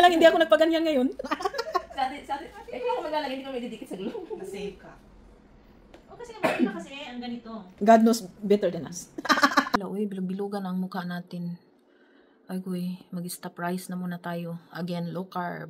lang hindi ako nagpaganyan ngayon. Ikaw ako maglalagay, hindi ko may didikit sa glue. Nasave ka. O kasi iba kasi ang ganito. God knows better than us. Uy, bilog-bilugan ang mukha natin. Ay, guy, mag-stop rice na muna tayo. Again, low carb.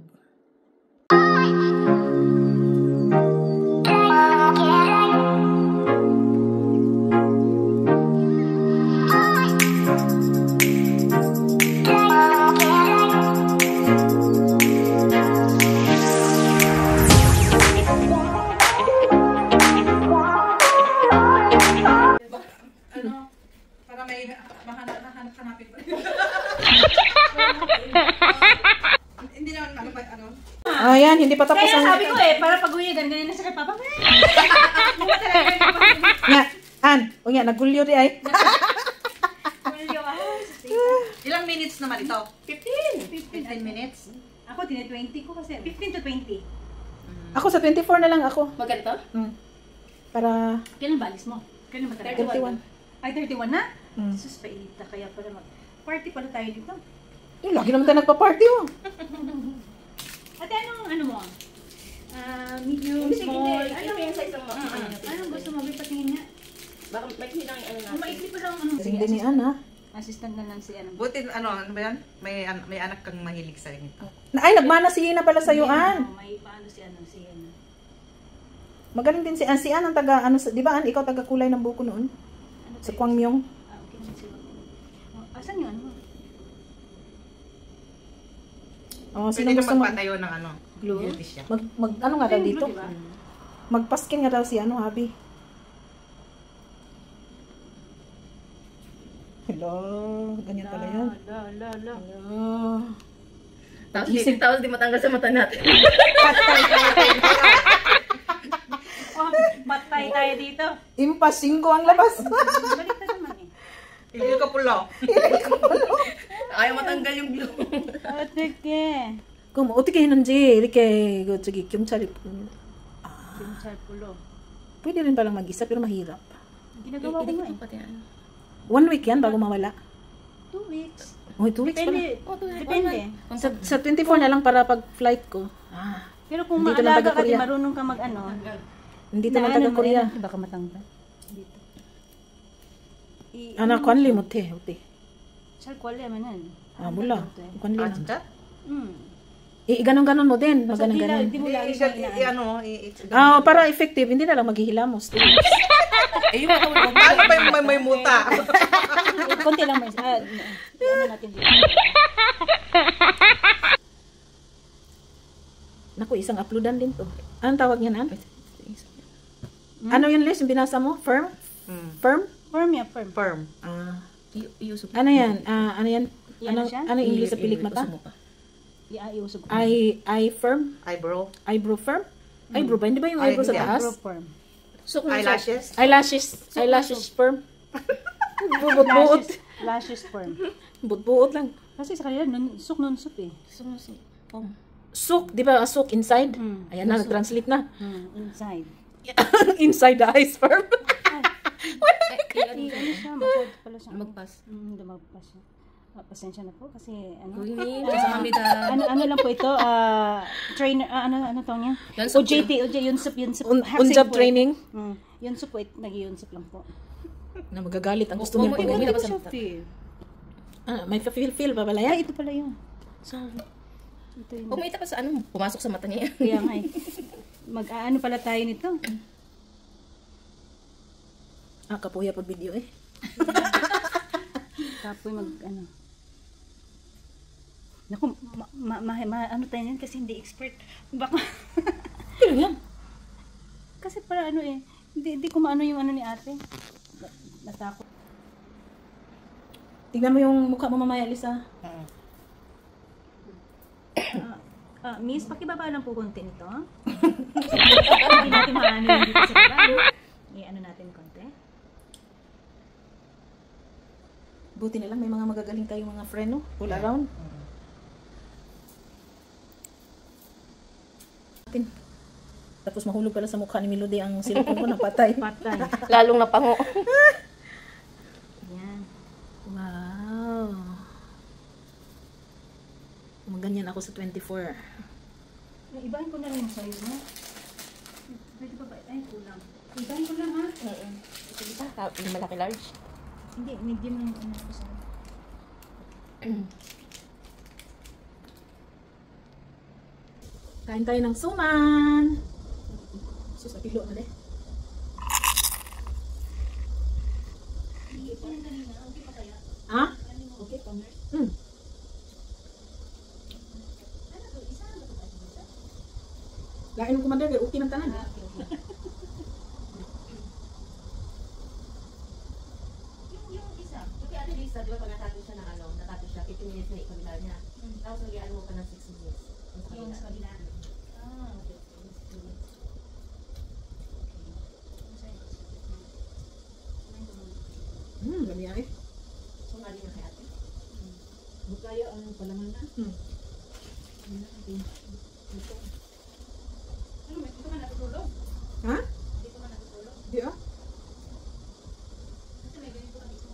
Hanapin ba? Hindi naman ano. Ayan, hindi pa tapos Kaya ang... sabi ko para pag-uwi, ganyan na sa kay Papa. Nga, Unya, nagulyo di ay. Ilang minutes naman ito? 15 minutes? Ako, 20 ko kasi. 15 to 20. Ako sa 24 na lang ako. Maganda? Para... Kailan ba alis mo? Kailan ba 31. Ay, 31 na? Sus, pailita. Kaya pala party pala tayo dito. Lagi naman tayo nagpa-party, oh. Ate, ano mo? Medium, small. Ano yung size mo? Anong gusto mo? Patingin nga. Baka maikli lang yung ano natin. Maikli pa lang. Kasi din ni Ana. Assistant na lang si ano. Buti ano ba yan? May anak kang mahilig sa ganito. Ay, nagmana si Ina pala sa'yo, An. May paano si ano. Magaling din si An. Si An ang taga, di ba An, ikaw taga kulay ng buko noon? Sa Kwangmyong. Okay. Asan yun? Oh, Pwede ka magpatayo ng ano? glue? Siya. Ano nga daw dito? Diba? Magpaskin nga daw si Habi. Hello, ganyan pala yan. La. Hello. Tapos di matanggal sa mata natin. Matay tayo dito. Impas 5 ang labas. Balik na naman Hindi ka pulo. Ayaw matanggal yung glue. Atike. 그럼 어떻게 했는지 이렇게 저기 경찰이 Kimchar pulo. pwede rin palang mag-isa pero mahirap. Ginagawa ko nga eh. Pati ano. 1 week yan bago mawala. 2 weeks. Oh, 2 weeks pala. Depende. Sa 24 na lang para pag flight ko. Pero kung Dito lang maalaga ka, di taga-Korea. marunong ka mag-ano. Hindi na taga Korea. Baka matanggal. Dito. 아나 관리 못해 어때? 잘 관리하면은. 몰라. 관리. 진짜? ganun mo din. Basta Ganun. di mo lagi Para effective, hindi na lang maghihilamos. Yung matawag. Ano pa yung may muta? Konti lang may. Ano natin dito. Naku, isang uploadan din to. Anong tawag niyan, An? Ano yun, Liz? Yung binasa mo? Firm? Firm? Firm ya, firm. Firm. Ano yan? Ano yan? Yan siya? Ano yung English sa pilik mata? Iusog ko. Eye firm? Eyebrow. Eyebrow firm? Eyebrow ba? Hindi ba yung eyebrow sa taas? Firm. Eyelashes. Eyelashes firm? Buot-buot. Lashes firm. Buot-buot lang. Kasi sa kanila, non-sup eh. Sook, di ba? Sook inside? Ayan na, nag-translate na. Inside. Inside the eyes firm. Ano siya? Mag-code pala siya. Magpas. Hindi magpas siya. Pasensya na po kasi ano lang po ito, trainer, ano to niya? OJT, Yunsub. Unjob training. Yunsub po, nag-Yunsub lang po. Na magagalit ang gusto niya pag Hindi ko siya feel. May feel pa pala yan? Ay, ito pala yun. Sorry. Ito yun. Pumita pa sa ano, pumasok sa mata niya. Kaya nga eh. Mag-ano pala tayo nito? Kapuya po video eh. Kapoy mag-ano. Naku, ano tayo yan kasi hindi expert. Baka... Pero yan. Kasi para ano eh, hindi ko maano yung ano ni ate. Natakot. Tingnan mo yung mukha mo mamaya, Lisa. Miss, pakibaba lang po konti nito. Hindi natin maano yung dito sa baba. I-ano natin konti. Buti na lang may mga magagaling tayong mga friend, no? All around. Tapos mahulog pala sa mukha ni Melody ang cellphone ko, napatay. Patay. Lalong napango. Yan. Wow. Ganyan ako sa 24. Ibahin ko na lang yung sa'yo, no? Pwede pa ba? Ay, kulang. Ibahin ko lang, ha? Ito dito, yung malaki large. Hindi, medium lang yung ano ko sa'yo. Kain tayo ng suman. Sus, apilo na deh. Ha? Okay pa, nurse? Lain ng commander, kaya okay ng tanan. Yung isa, yung kay Ate Lisa, di ba pag natato siya ng ano, natato siya, 15 minutes na ikabila niya. Tapos nagyaan mo pa ng 6 minutes. Yung sa kabila. Ah, okay. Lami yan eh. So, nga din na kay Ate. Bukaya ang palaman na. Ano, may ito ka natutulog? Ha? Dito ka natutulog? Di ah? Kasi may ganito ka dito.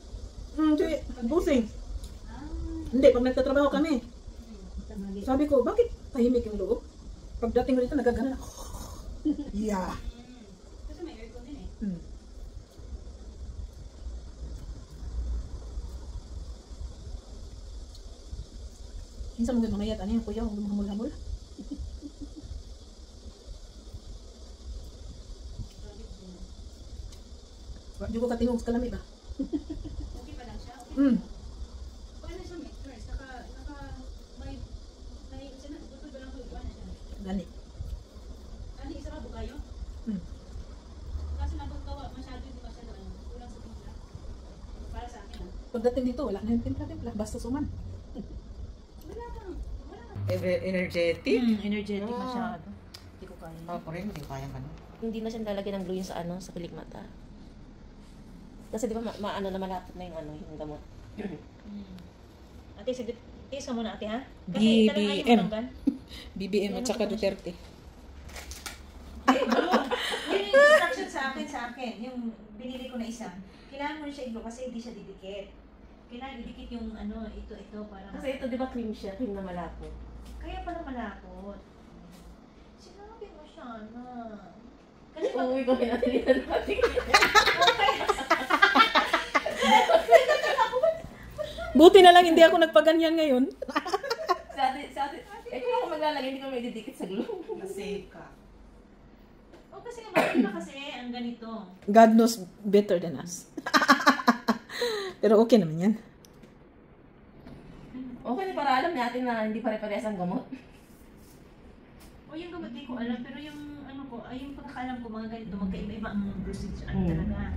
Sige, busing. Ah, Hindi, pag nagtatrabaho kami, Tamali. sabi ko, bakit tahimik yung loob? Pagdating ko dito, nagagana ako. Yeah. kasi may aircon din eh. Minsan mo ganun ano yung kuya, huwag hamul-hamul. Wag juga ka tingog sa kalami ba? Okay pa lang siya? Okay. Mm. Paano siya, nurse? May isa na, butol ba lang ko iwan na siya? Gani. Ano, isa ka bukayo? Mm. Kasi nabagawa, masyado hindi masyado, ano, kulang sa timpla. Para sa akin, ah. Pagdating dito, wala na yung timpla-timpla, basta suman. Wala kang. Energetic? Energetic masyado. Hindi ko kaya. Ako rin, hindi ko kaya ka. Hindi na siya lalagyan ng glue yung sa ano, sa pilikmata. Kasi di ba maano na malapit na yung ano, yung gamot. Ate, sige, tiis ka muna ate ha? Kasi talagang ayaw BBM. mo tanggal. BBM at saka Duterte. Yun yung instruction sa akin. Yung binili ko na isa. Kailangan mo na siya i-glue kasi hindi siya didikit. Kailangan idikit yung ano, ito para. Kasi ito di ba cream siya, cream na malapot. Kaya pala malapot. Sinabi mo siya na. Kasi pag Uuwi kami natin dito natin. Buti na lang hindi ako nagpaganyan ngayon. Sa ate, kung ako maglalagay, hindi ko may didikit sa glue. Kasi ka. o kasi nga bakit kasi ang ganito. God knows better than us. Pero okay naman yan. Okay, para alam natin na hindi pare-parehas ang gamot. O yung gamot di ko alam, pero yung ano ko, ay yung pagkakalam ko mga ganito, magkaiba-iba ang procedure. Ano talaga?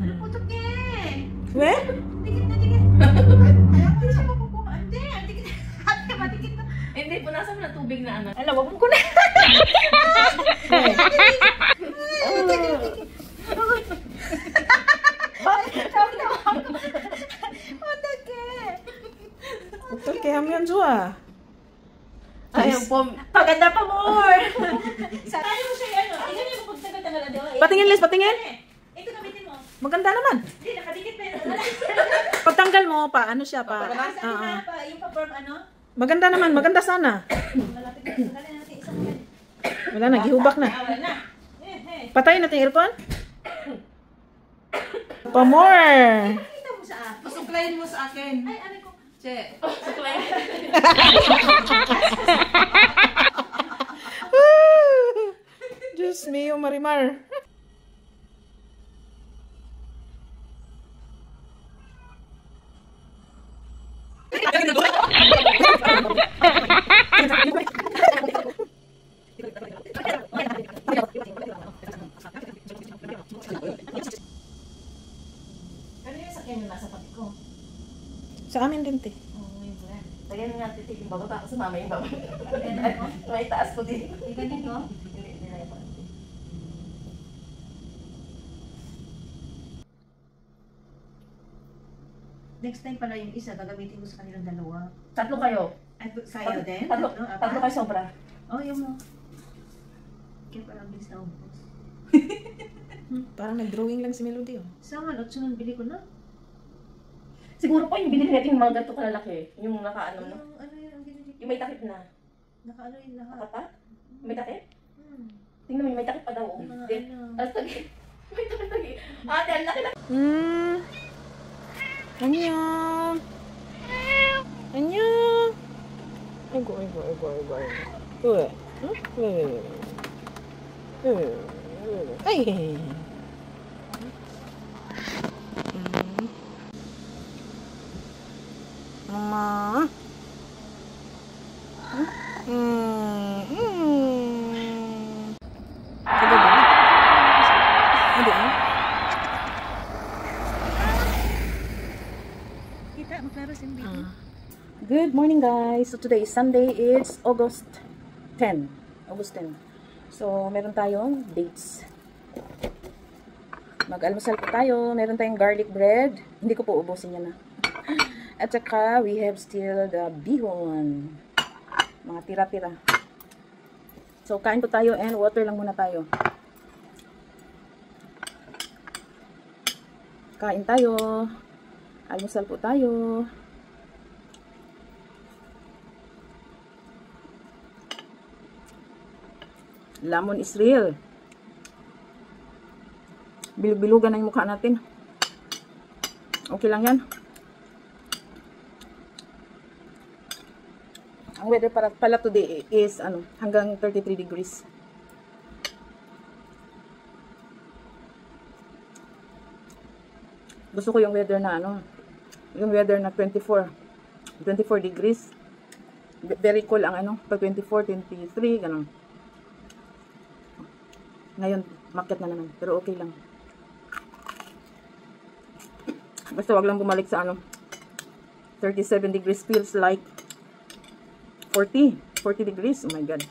Ano po ito, Ken? We? Dikit na, dikit. Ayaw ko na siya makukuha. Hindi, ang dikit. Ate, madikit na. Hindi, punasan mo na tubig na ano. Alam, wag mo ko na. Doktor, kaya mo yan, Joa. Ayun po. Paganda pa more. Sana mo siya ano. Ito yung pagtagal-tagal na daw. Patingin, Liz, patingin. Ito gamitin mo. Maganda naman. Hindi, nakadikit pa yun. Pagtanggal mo, pa, ano siya, pa. Sabi na pa, yung pa-perm ano. Maganda naman, maganda sana. Malapit na. Tagalin natin isang yan. Wala na, gihubak na. Wala na. Patayin natin yung aircon. Pa more. Pakita mo sa akin. Pasuklayin mo sa akin. Ay, ano ko. Che. Diyos mio, Marimar. Ano yung sakyan yung nasa pati ko? Sa amin din, te. Oo, yung brand. Lagyan na natin yung baba, tapos sumama yung baba. Ganun ko? May taas ko din. Yung ganito? Hindi na yung panty. Next time pala yung isa, gagamitin mo sa kanilang dalawa. Tatlo kayo. Ay, sa'yo din? Tatlo Apat? kayo sobra. Oh, yung mo. Kaya parang bilis na ubos. Parang nag-drawing lang si Melody, oh. Saan? 8 nun, bili ko na. Siguro po yung binili natin yung mga ganito kalalaki. Yung nakaano na. Yung, ano yung Yung may takip na. Nakaano yun lahat. Nakata? May takip? Hmm. Tingnan mo, may takip pa daw. Yung mga Then, ano. tapos tagi. May takip tagi. Ate, ang laki na. 안녕. 안녕. 아이고, 아이고, 아이고, 아이고, 아이고. 왜? 응? 왜? 아이. 엄마. 그거 봐. 어디야? Kita, maklaro si baby. Good morning, guys. So today is Sunday. It's August 10. August 10. So meron tayong dates. Mag-almusal po tayo. Meron tayong garlic bread. Hindi ko po ubusin yan na. At saka we have still the bihon. Mga tira-tira. So kain po tayo and water lang muna tayo. Kain tayo. Almusal po tayo. Lemon is real. Bilog-bilugan na yung mukha natin. Okay lang yan. Ang weather pala today is hanggang 33 degrees. Gusto ko yung weather na yung weather na 24 degrees. Very cool ang pag 24, 23, ganun. Ngayon, market na naman. Pero okay lang. Basta wag lang bumalik sa 37 degrees feels like 40 degrees. Oh my God.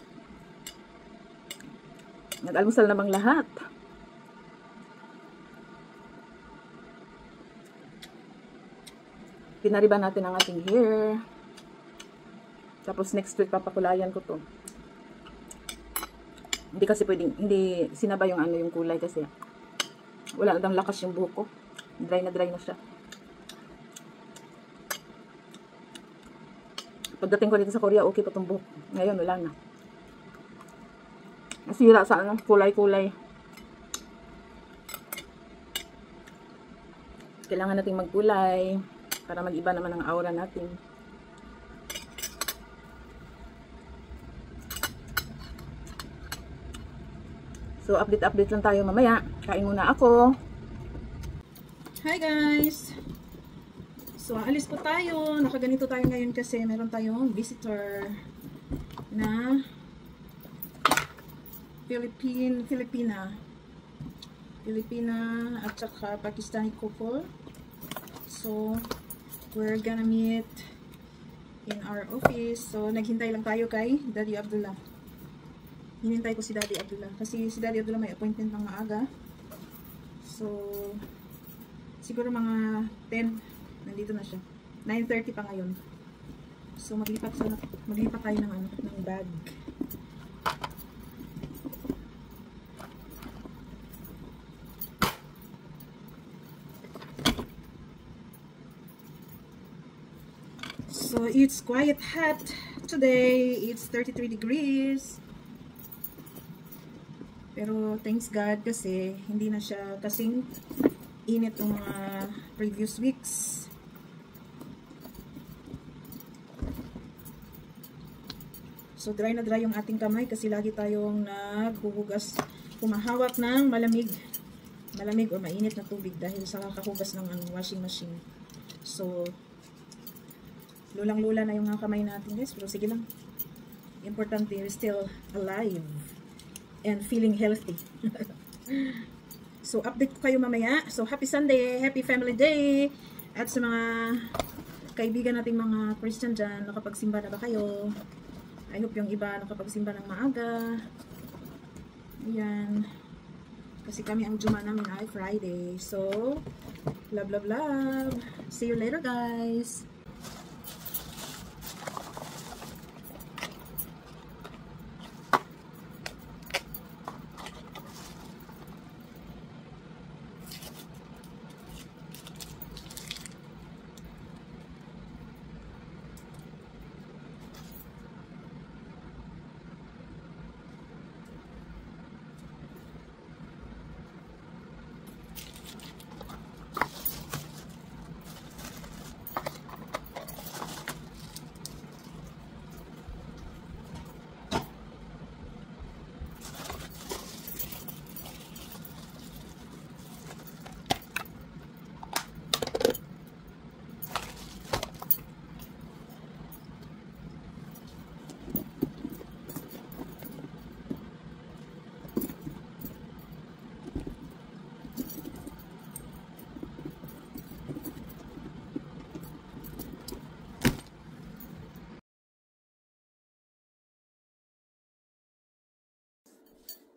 Nag-almusal namang lahat. Pinariban natin ang ating hair. Tapos next week papakulayan ko to. Hindi kasi pwedeng, hindi sinabay yung kulay kasi wala na daw lakas yung buhok ko. Dry na siya. Pagdating ko dito sa Korea, okay pa tong buhok. Ngayon, wala na. Nasira sa kulay-kulay. Kailangan nating magkulay para mag-iba naman ang aura natin. So, update lang tayo mamaya. Kain muna ako. Hi guys! So, alis po tayo. Nakaganito tayo ngayon kasi meron tayong visitor na Filipina at saka Pakistani couple. So, we're gonna meet in our office. So, naghintay lang tayo kay Daddy Abdullah. Hinintay ko si Daddy Abdullah. Kasi si Daddy Abdullah may appointment ng maaga. So, siguro mga 10, nandito na siya. 9:30 pa ngayon. So, maglipat tayo ng bag. So, it's quite hot today. It's 33 degrees. Pero thanks God kasi hindi na siya kasing init ng mga previous weeks. So dry na dry yung ating kamay kasi lagi tayong naghuhugas, humahawak ng malamig o mainit na tubig dahil sa kakahugas ng washing machine. So lulang-lula na yung mga kamay natin guys, pero sige lang. Importante, we're still alive and feeling healthy. So, update ko kayo mamaya. So, happy Sunday, happy family day. At sa mga kaibigan nating mga Christian dyan, nakapagsimba na ba kayo? I hope yung iba nakapagsimba ng maaga. Ayan. Kasi kami ang Juma namin ay Friday. So, love. See you later guys.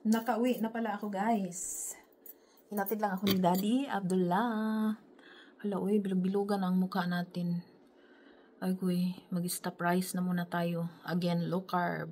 Nakauwi na pala ako, guys. Hinatid lang ako ni Daddy Abdullah. Hala, uy, bilog-bilugan ang mukha natin. Ay, uy, mag-stop rice na muna tayo. Again, low carb.